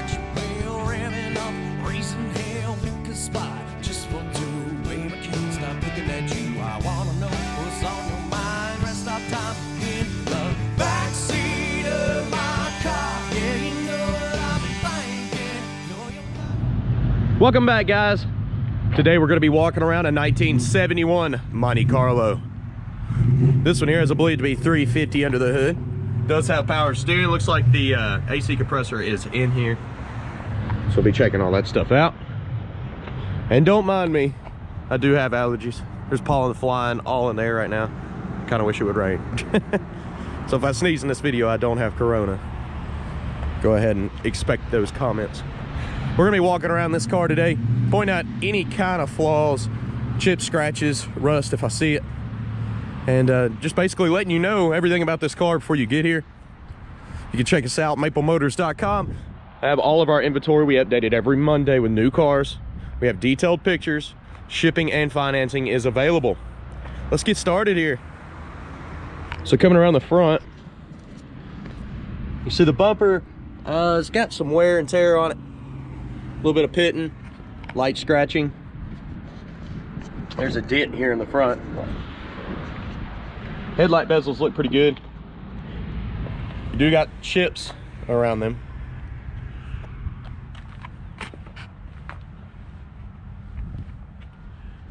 March bell revving up, raising hell, pick a spot just for two. Baby, I can't stop looking at you. I wanna know what's on your mind. Rest of time in the backseat of my car. Yeah, you know what I've been thinking. Know you're not. Welcome back, guys. Today we're going to be walking around a 1971 Monte Carlo. This one here is, I believe, to be 350 under the hood. Does have power steering. Looks like the AC compressor is in here. So we'll be checking all that stuff out. And don't mind me, I do have allergies. There's pollen flying all in the air right now. Kind of wish it would rain. So if I sneeze in this video, I don't have corona. Go ahead and expect those comments. We're gonna be walking around this car today, pointing out any kind of flaws, chips, scratches, rust if I see it, and just basically letting you know everything about this car before you get here. You can check us out, maplemotors.com. I have all of our inventory. We update it every Monday with new cars. We have detailed pictures. Shipping and financing is available. Let's get started here. So coming around the front, you see the bumper, it's got some wear and tear on it. A little bit of pitting, light scratching. There's a dent here in the front. Headlight bezels look pretty good. You do got chips around them.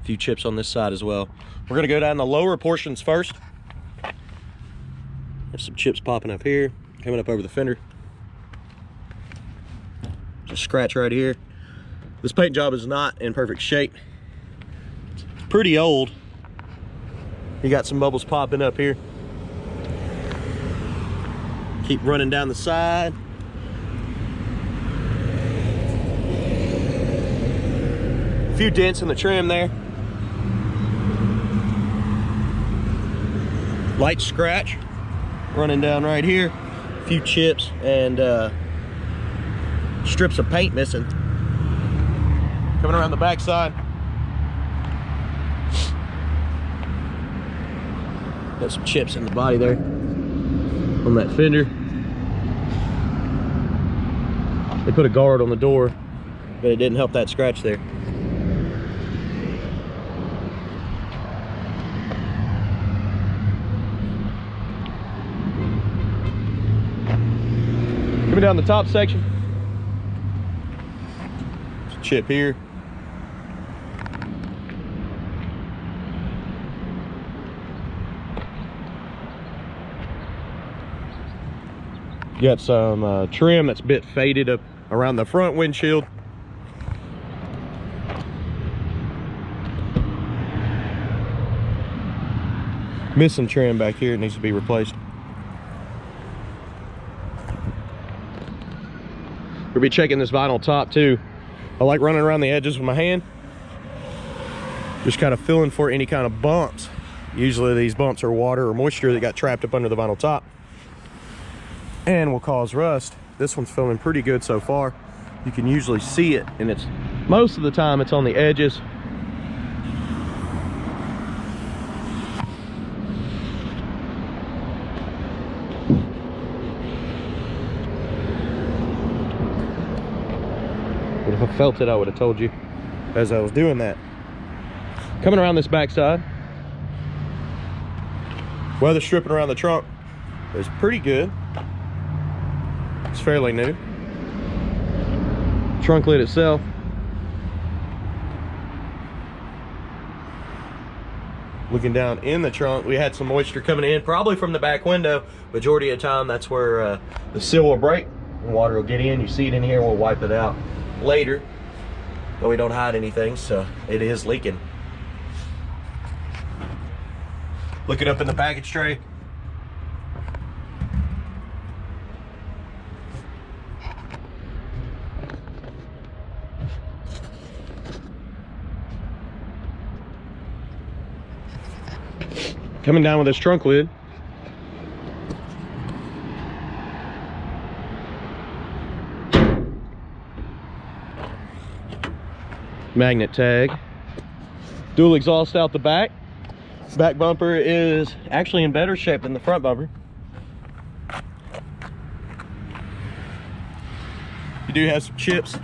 A few chips on this side as well. We're gonna go down the lower portions first. There's some chips popping up here, coming up over the fender. Just scratch right here. This paint job is not in perfect shape. It's pretty old. You got some bubbles popping up here. Keep running down the side. A few dents in the trim there. Light scratch running down right here. A few chips and strips of paint missing. Coming around the back side, got some chips in the body there on that fender. They put a guard on the door, but it didn't help that scratch there. Coming down the top section, chip here. You got some trim that's a bit faded up around the front windshield. Missing trim back here, it needs to be replaced. We'll be checking this vinyl top too. I like running around the edges with my hand, just kind of feeling for any kind of bumps. Usually these bumps are water or moisture that got trapped up under the vinyl top and will cause rust. This one's feeling pretty good so far. You can usually see it, and it's most of the time it's on the edges. But if I felt it, I would have told you as I was doing that. Coming around this backside, weather stripping around the trunk is pretty good. It's fairly new. Trunk lid itself, looking down in the trunk, we had some moisture coming in, probably from the back window. Majority of the time, that's where the seal will break and water will get in. You see it in here, we'll wipe it out later, but we don't hide anything, so it is leaking. Looking up in the package tray, coming down with this trunk lid, magnet tag, dual exhaust out the back. Back bumper is actually in better shape than the front bumper. You do have some chips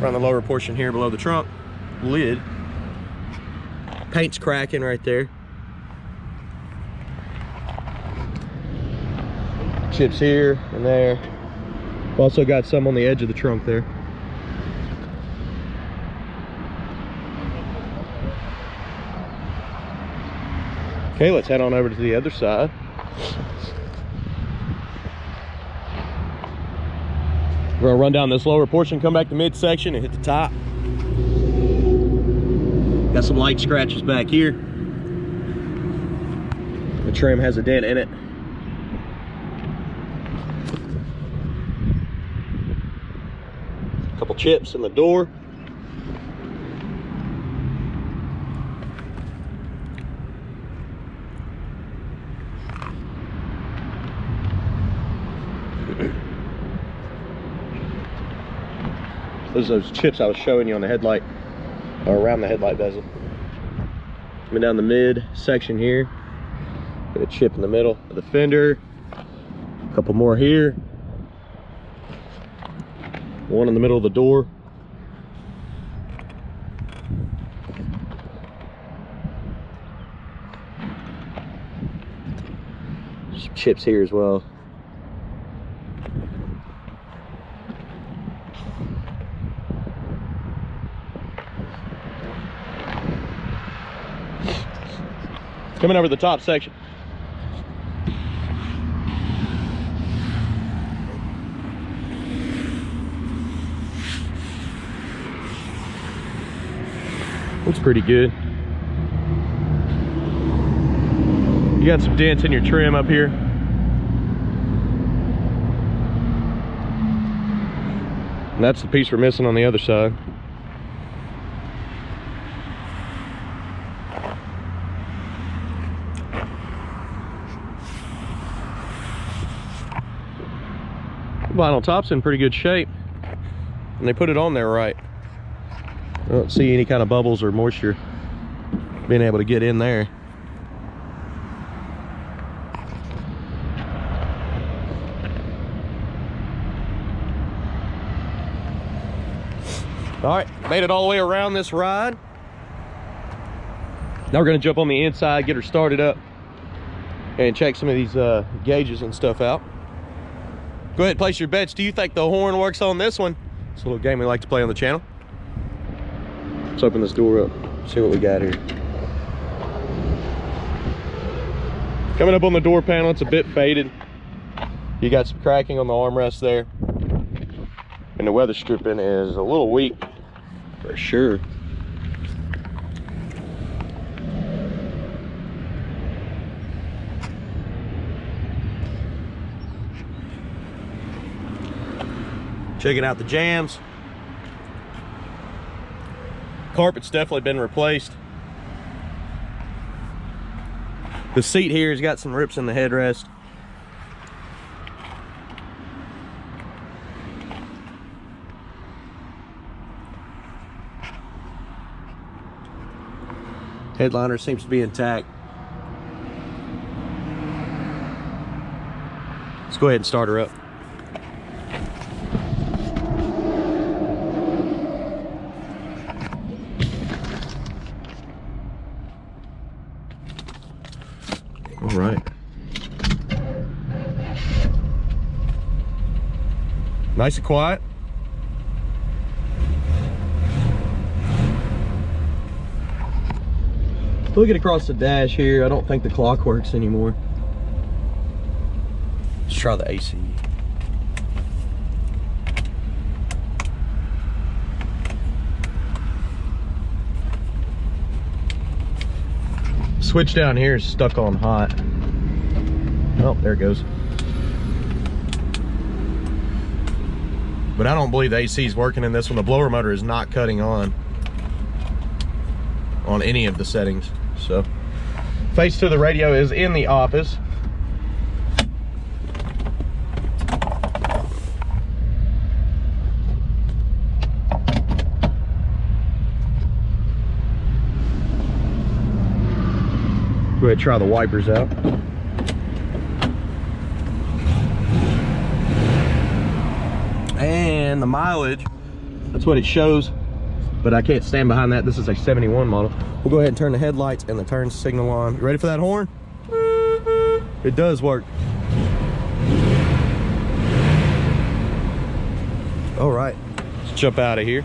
around the lower portion here below the trunk lid. Paint's cracking right there. Chips here and there. Also got some on the edge of the trunk there. Okay, let's head on over to the other side. We're gonna run down this lower portion, come back to midsection and hit the top. Got some light scratches back here. The trim has a dent in it. A couple chips in the door. Those chips I was showing you on the headlight, or around the headlight bezel. Coming down the mid section here, get a chip in the middle of the fender, a couple more here, one in the middle of the door. Some chips here as well. Coming over the top section. Looks pretty good. You got some dents in your trim up here. And that's the piece we're missing on the other side. Vinyl top's in pretty good shape, and they put it on there right. I don't see any kind of bubbles or moisture being able to get in there. All right, made it all the way around this ride. Now we're gonna jump on the inside, get her started up, and check some of these gauges and stuff out. Go ahead and place your bets. Do you think the horn works on this one? It's a little game we like to play on the channel. Let's open this door up, see what we got here. Coming up on the door panel, it's a bit faded. You got some cracking on the armrest there. And the weather stripping is a little weak, for sure. Checking out the jams. Carpet's definitely been replaced. The seat here has got some rips in the headrest. Headliner seems to be intact. Let's go ahead and start her up. All right. Nice and quiet. Looking across the dash here, I don't think the clock works anymore. Let's try the AC. Switch down here is stuck on hot. Oh, there it goes. But I don't believe the AC is working in this one. The blower motor is not cutting on any of the settings. So, face to the radio is in the office. Go ahead and try the wipers out. And the mileage, that's what it shows, but I can't stand behind that. This is a 71 model. We'll go ahead and turn the headlights and the turn signal on. You ready for that horn? It does work. All right, let's jump out of here.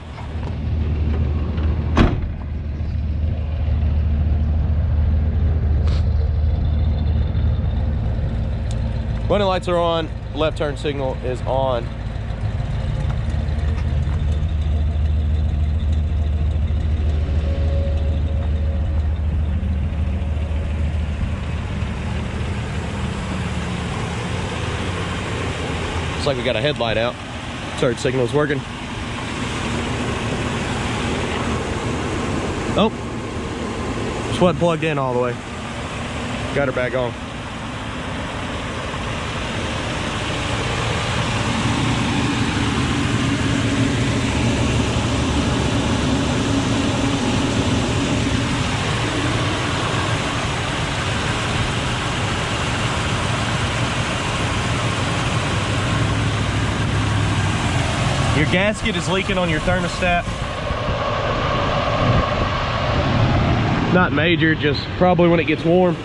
Running lights are on, left turn signal is on. Looks like we got a headlight out. Turn signal's working. Oh, just wasn't plugged in all the way. Got her back on. Your gasket is leaking on your thermostat. Not major, just probably when it gets warm.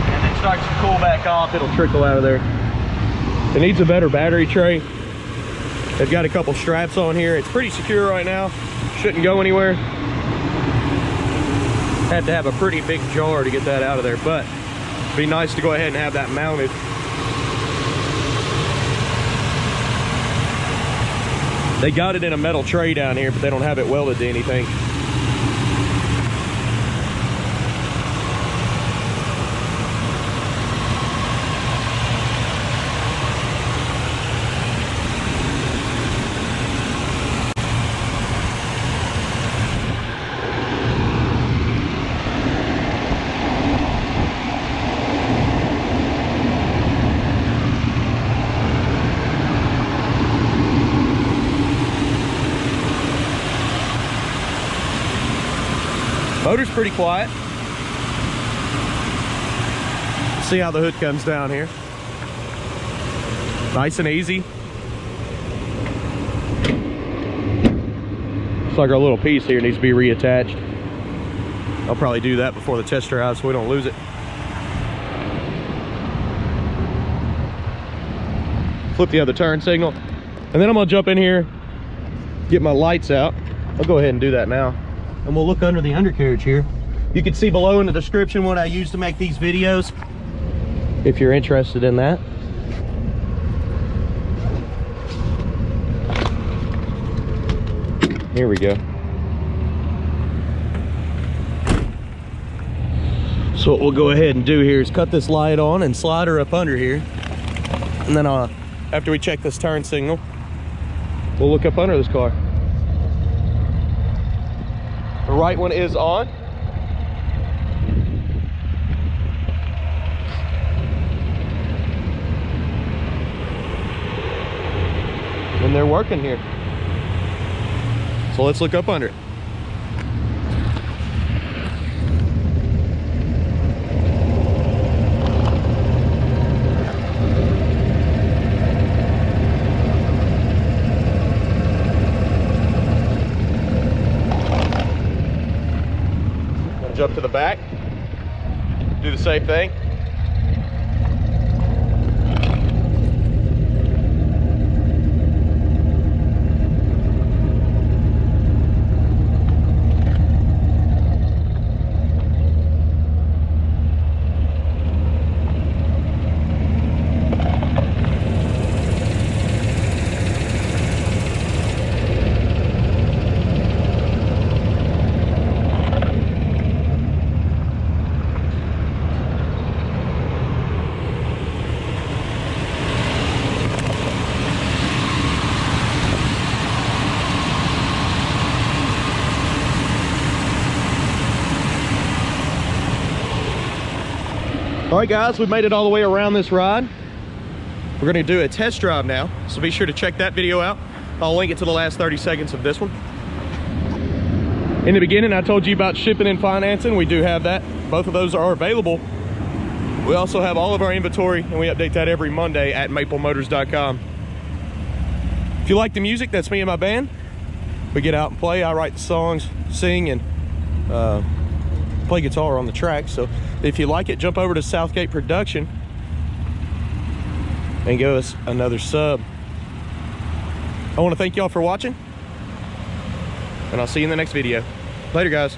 And it starts to cool back off, it'll trickle out of there. It needs a better battery tray. They've got a couple straps on here. It's pretty secure right now. Shouldn't go anywhere. Had to have a pretty big jar to get that out of there, but it'd be nice to go ahead and have that mounted. They got it in a metal tray down here, but they don't have it welded to anything. Motor's pretty quiet. See how the hood comes down here. Nice and easy. Looks like our little piece here needs to be reattached. I'll probably do that before the test drive so we don't lose it. Flip the other turn signal. And then I'm gonna jump in here, get my lights out. I'll go ahead and do that now. And we'll look under the undercarriage here. You can see below in the description what I use to make these videos, if you're interested in that. Here we go. So what we'll go ahead and do here is cut this light on and slide her up under here. And then after we check this turn signal, we'll look up under this car. The right one is on. And they're working here. So let's look up under it. Jump to the back, do the same thing. All right guys, we've made it all the way around this ride. We're gonna do a test drive now, so be sure to check that video out. I'll link it to the last 30 seconds of this one. In the beginning, I told you about shipping and financing. We do have that. Both of those are available. We also have all of our inventory, and we update that every Monday at maplemotors.com. If you like the music, that's me and my band. We get out and play. I write the songs, sing, and play guitar on the track. So if you like it, jump over to Southgate Production and give us another sub. I want to thank y'all for watching, and I'll see you in the next video. Later, guys.